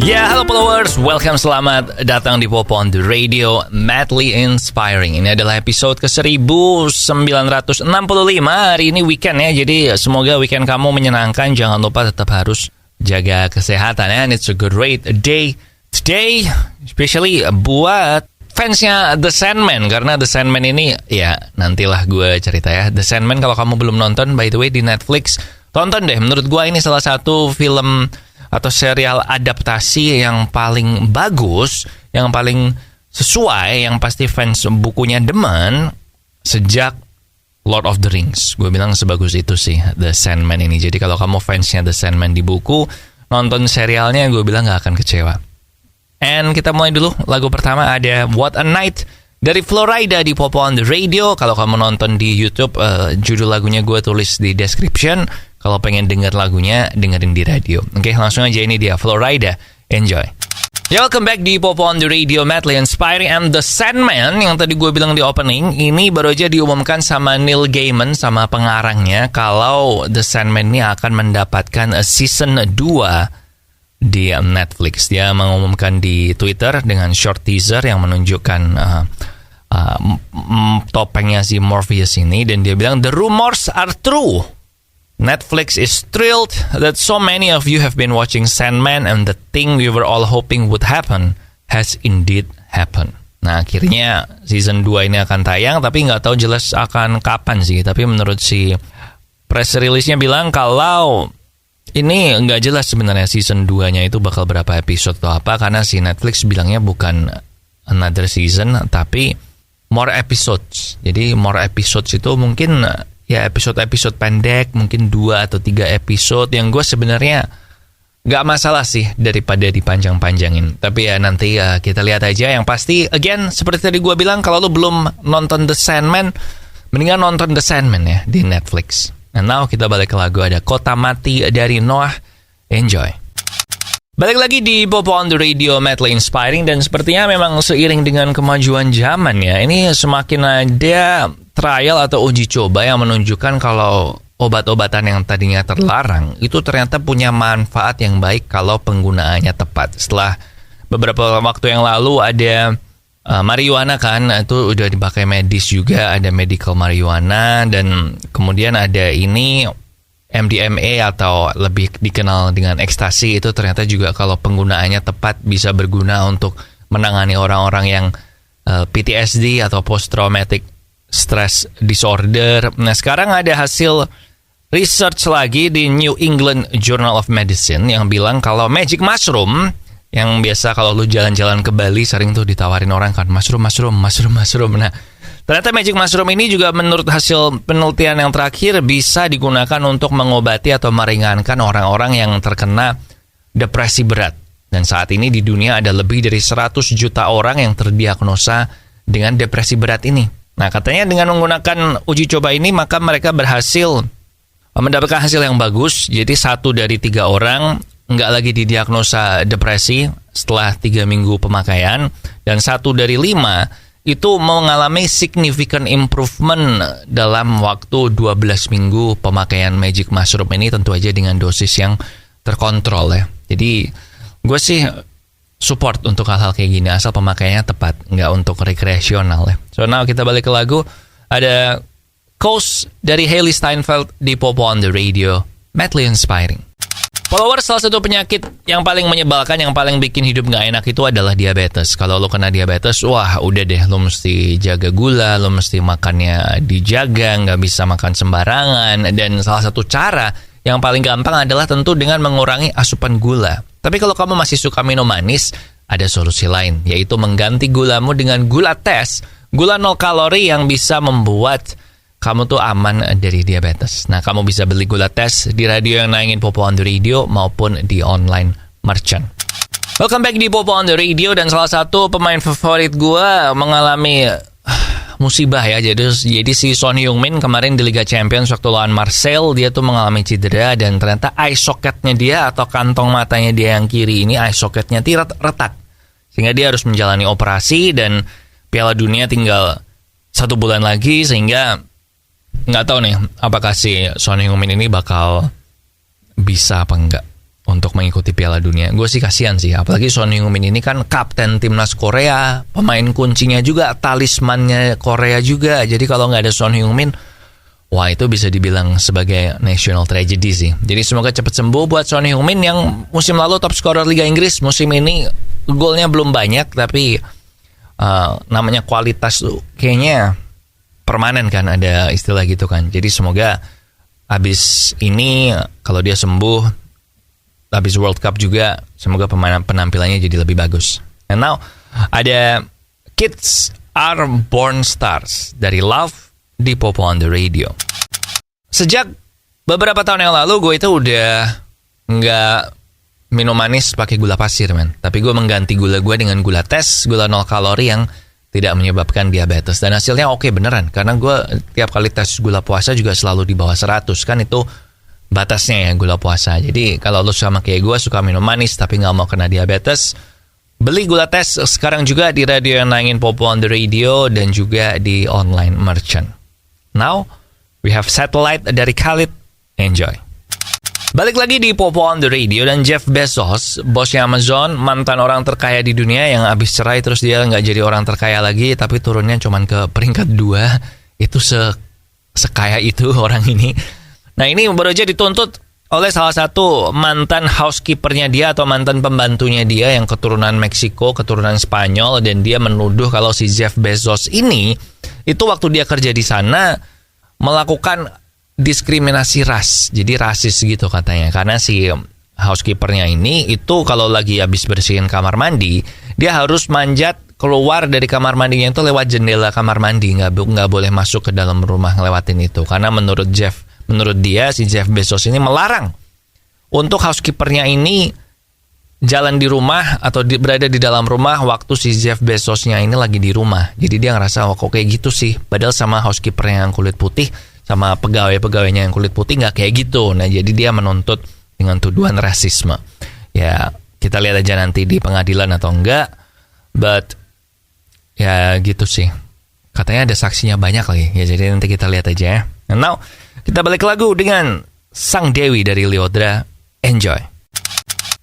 Ya, halo followers, welcome, selamat datang di Pop on the Radio, Madly Inspiring. Ini adalah episode ke-1965. Hari ini weekend ya, jadi semoga weekend kamu menyenangkan. Jangan lupa tetap harus jaga kesehatan ya. And it's a good day today, especially buat fansnya The Sandman. Karena The Sandman ini, ya nantilah gue cerita ya. The Sandman kalau kamu belum nonton, by the way di Netflix, tonton deh. Menurut gue ini salah satu film atau serial adaptasi yang paling bagus, yang paling sesuai, yang pasti fans bukunya demen sejak Lord of the Rings. Gue bilang sebagus itu sih The Sandman ini. Jadi kalau kamu fansnya The Sandman di buku, nonton serialnya gue bilang gak akan kecewa. And kita mulai dulu. Lagu pertama ada What a Night dari Florida di Pop on the Radio. Kalau kamu nonton di YouTube, judul lagunya gue tulis di description. Kalau pengen denger lagunya, dengerin di radio. Oke, langsung aja, ini dia Florida. Enjoy. Ya, welcome back di Pop on the Radio, Madly Inspiring. And The Sandman yang tadi gue bilang di opening, ini baru aja diumumkan sama Neil Gaiman, sama pengarangnya, kalau The Sandman ini akan mendapatkan season 2 di Netflix. Dia mengumumkan di Twitter dengan short teaser yang menunjukkan topengnya si Morpheus ini. Dan dia bilang, "The rumors are true. Netflix is thrilled that so many of you have been watching Sandman and the thing we were all hoping would happen has indeed happened." Nah, akhirnya season 2 ini akan tayang, tapi nggak tahu jelas akan kapan sih. Tapi menurut si press release-nya bilang kalau ini nggak jelas sebenarnya season 2-nya itu bakal berapa episode atau apa, karena si Netflix bilangnya bukan another season, tapi more episodes. Jadi more episodes itu mungkin ya episode-episode pendek, mungkin 2 atau 3 episode, yang gue sebenarnya gak masalah sih daripada dipanjang-panjangin. Tapi ya nanti kita lihat aja. Yang pasti, again, seperti tadi gue bilang, kalau lo belum nonton The Sandman, mendingan nonton The Sandman ya di Netflix. And now kita balik ke lagu, ada Kota Mati dari Noah. Enjoy. Balik lagi di Pop on the Radio, Madly Inspiring. Dan sepertinya memang seiring dengan kemajuan zaman ya, ini semakin ada trial atau uji coba yang menunjukkan kalau obat-obatan yang tadinya terlarang itu ternyata punya manfaat yang baik kalau penggunaannya tepat. Setelah beberapa waktu yang lalu ada marijuana kan, itu udah dipakai medis juga, ada medical marijuana, dan kemudian ada ini MDMA atau lebih dikenal dengan ekstasi, itu ternyata juga kalau penggunaannya tepat bisa berguna untuk menangani orang-orang yang PTSD atau post traumatic stress disorder. Nah, sekarang ada hasil research lagi di New England Journal of Medicine yang bilang kalau magic mushroom, yang biasa kalau lu jalan-jalan ke Bali sering tuh ditawarin orang kan, mushroom. Nah, ternyata magic mushroom ini juga menurut hasil penelitian yang terakhir bisa digunakan untuk mengobati atau meringankan orang-orang yang terkena depresi berat. Dan saat ini di dunia ada lebih dari 100 juta orang yang terdiagnosa dengan depresi berat ini. Nah, katanya dengan menggunakan uji coba ini, maka mereka berhasil mendapatkan hasil yang bagus. Jadi 1 dari 3 orang nggak lagi didiagnosa depresi setelah 3 minggu pemakaian. Dan 1 dari 5 itu mengalami significant improvement dalam waktu 12 minggu pemakaian magic mushroom ini, tentu aja dengan dosis yang terkontrol ya. Jadi gue sih support untuk hal-hal kayak gini, asal pemakaiannya tepat, nggak untuk rekreasional ya. So now kita balik ke lagu, ada Coast dari Hailey Steinfeld di Pop on the Radio, Madly Inspiring. Followers, salah satu penyakit yang paling menyebalkan, yang paling bikin hidup nggak enak itu adalah diabetes. Kalau lo kena diabetes, wah udah deh, lo mesti jaga gula, lo mesti makannya dijaga, nggak bisa makan sembarangan. Dan salah satu cara yang paling gampang adalah tentu dengan mengurangi asupan gula. Tapi kalau kamu masih suka minum manis, ada solusi lain, yaitu mengganti gulamu dengan gula tes, gula 0 kalori yang bisa membuat kamu tuh aman dari diabetes. Nah, kamu bisa beli gula tes di radio yang nayangin Popo on the Radio maupun di online merchant. Welcome back di Popo on the Radio, dan salah satu pemain favorit gue mengalami musibah ya. Jadi si Son Heung-min kemarin di Liga Champions waktu lawan Marseille, dia tuh mengalami cedera, dan ternyata eye socketnya dia atau kantong matanya dia yang kiri ini, eye socketnya retak. Sehingga dia harus menjalani operasi, dan Piala Dunia tinggal 1 bulan lagi, sehingga nggak tahu nih apakah si Son Heung-min ini bakal bisa apa enggak untuk mengikuti Piala Dunia. Gue sih kasihan sih, apalagi Son Heung-min ini kan kapten timnas Korea, pemain kuncinya juga, talismannya Korea juga. Jadi kalau nggak ada Son Heung-min, wah itu bisa dibilang sebagai national tragedy sih. Jadi semoga cepat sembuh buat Son Heung-min yang musim lalu top scorer Liga Inggris. Musim ini golnya belum banyak, tapi namanya kualitas tuh kayaknya permanen kan, ada istilah gitu kan. Jadi semoga abis ini kalau dia sembuh, habis World Cup juga, semoga penampilannya jadi lebih bagus. And now, ada Kids Are Born Stars dari Love di Popo on the Radio. Sejak beberapa tahun yang lalu, gue itu udah nggak minum manis pakai gula pasir, men. Tapi gue mengganti gula gue dengan gula tes, gula 0 kalori yang tidak menyebabkan diabetes. Dan hasilnya oke beneran, karena gue tiap kali tes gula puasa juga selalu di bawah 100. Kan itu batasnya ya gula puasa. Jadi kalau lo sama kayak gue suka minum manis tapi nggak mau kena diabetes, beli gula tes sekarang juga di radio yang nangin Popo on the Radio dan juga di online merchant. Now we have Satellite dari Khalid. Enjoy. Balik lagi di Popo on the Radio, dan Jeff Bezos, bosnya Amazon, mantan orang terkaya di dunia yang abis cerai terus dia nggak jadi orang terkaya lagi tapi turunnya cuman ke peringkat 2. Itu sekaya itu orang ini. Nah ini baru aja dituntut oleh salah satu mantan housekeepernya dia atau mantan pembantunya dia yang keturunan Meksiko, keturunan Spanyol, dan dia menuduh kalau si Jeff Bezos ini itu waktu dia kerja di sana melakukan diskriminasi ras, jadi rasis gitu katanya. Karena si housekeepernya ini itu kalau lagi habis bersihin kamar mandi, dia harus manjat keluar dari kamar mandinya itu lewat jendela kamar mandi, nggak boleh masuk ke dalam rumah ngelewatin itu. Karena menurut dia, si Jeff Bezos ini melarang untuk housekeepernya ini jalan di rumah atau berada di dalam rumah waktu si Jeff Bezosnya ini lagi di rumah. Jadi dia ngerasa, kok kayak gitu sih. Padahal sama housekeepernya yang kulit putih, sama pegawai-pegawainya yang kulit putih nggak kayak gitu. Nah jadi dia menuntut dengan tuduhan rasisme. Ya kita lihat aja nanti di pengadilan atau enggak. But ya gitu sih. Katanya ada saksinya banyak lagi. Ya jadi nanti kita lihat aja ya. And now kita balik lagu dengan Sang Dewi dari Lyodra. Enjoy.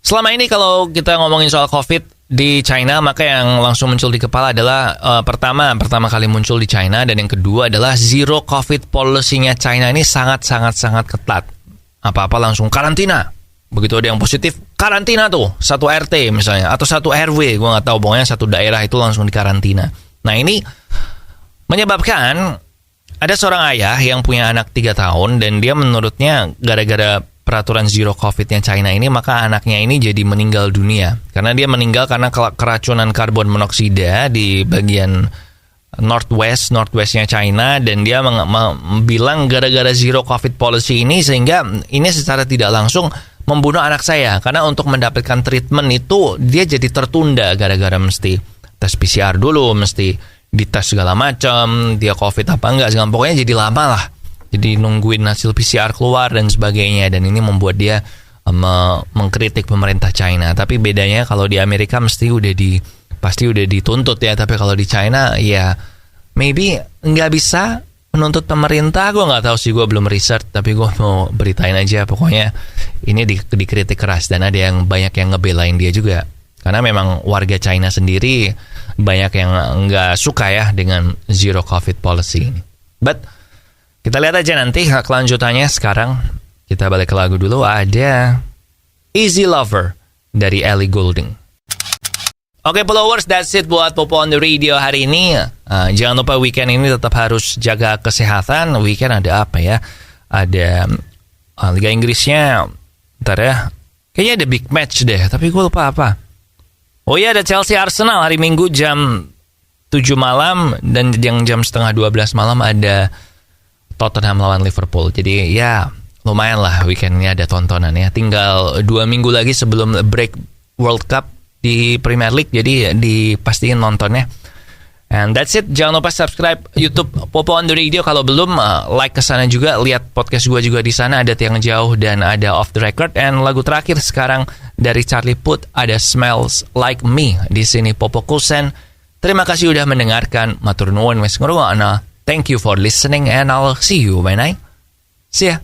Selama ini kalau kita ngomongin soal COVID di China, maka yang langsung muncul di kepala adalah pertama kali muncul di China, dan yang kedua adalah zero COVID policy-nya China ini sangat ketat. Apa-apa langsung karantina. Begitu ada yang positif, karantina tuh. Satu RT misalnya, atau satu RW, gue nggak tahu, pokoknya satu daerah itu langsung dikarantina. Nah ini menyebabkan ada seorang ayah yang punya anak 3 tahun, dan dia menurutnya gara-gara peraturan zero COVID-nya China ini, maka anaknya ini jadi meninggal dunia. Karena dia meninggal karena keracunan karbon monoksida di bagian northwestnya China, dan dia bilang gara-gara zero COVID policy ini, sehingga ini secara tidak langsung membunuh anak saya. Karena untuk mendapatkan treatment itu dia jadi tertunda gara-gara mesti tes PCR dulu, mesti dites segala macam, dia COVID apa enggak, segala pokoknya jadi lama lah. Jadi nungguin hasil PCR keluar dan sebagainya, dan ini membuat dia mengkritik pemerintah China. Tapi bedanya kalau di Amerika pasti udah dituntut ya, tapi kalau di China ya maybe nggak bisa menuntut pemerintah. Gue nggak tahu sih, gue belum research, tapi gue mau beritain aja. Pokoknya ini dikritik keras, dan ada yang banyak yang ngebelain dia juga. Karena memang warga China sendiri banyak yang nggak suka ya dengan zero COVID policy ini. But kita lihat aja nanti kelanjutannya. Sekarang kita balik ke lagu dulu. Ada Easy Lover dari Ellie Goulding. Oke, followers, that's it buat Popo on the Radio hari ini. Jangan lupa weekend ini tetap harus jaga kesehatan. Weekend ada apa ya? Ada Liga Inggrisnya. Ntar ya, kayaknya ada big match deh, tapi gue lupa apa. Oh iya, ada Chelsea Arsenal hari Minggu jam 7 malam, dan yang jam setengah 12 malam ada Tottenham lawan Liverpool. Jadi ya lumayan lah weekendnya ada tontonan ya. Tinggal 2 minggu lagi sebelum break World Cup di Premier League, jadi dipastiin nontonnya. And that's it. Jangan lupa subscribe YouTube Popo on the Radio kalau belum. Like kesana juga, lihat podcast gue juga di sana. Ada Tiang Jauh dan ada Off the Record. And lagu terakhir sekarang dari Charlie Puth ada Smells Like Me. Di sini Popo Kusen. Terima kasih udah mendengarkan. Matur nuwun wis ngrungokno. Thank you for listening, and I'll see you when I see ya.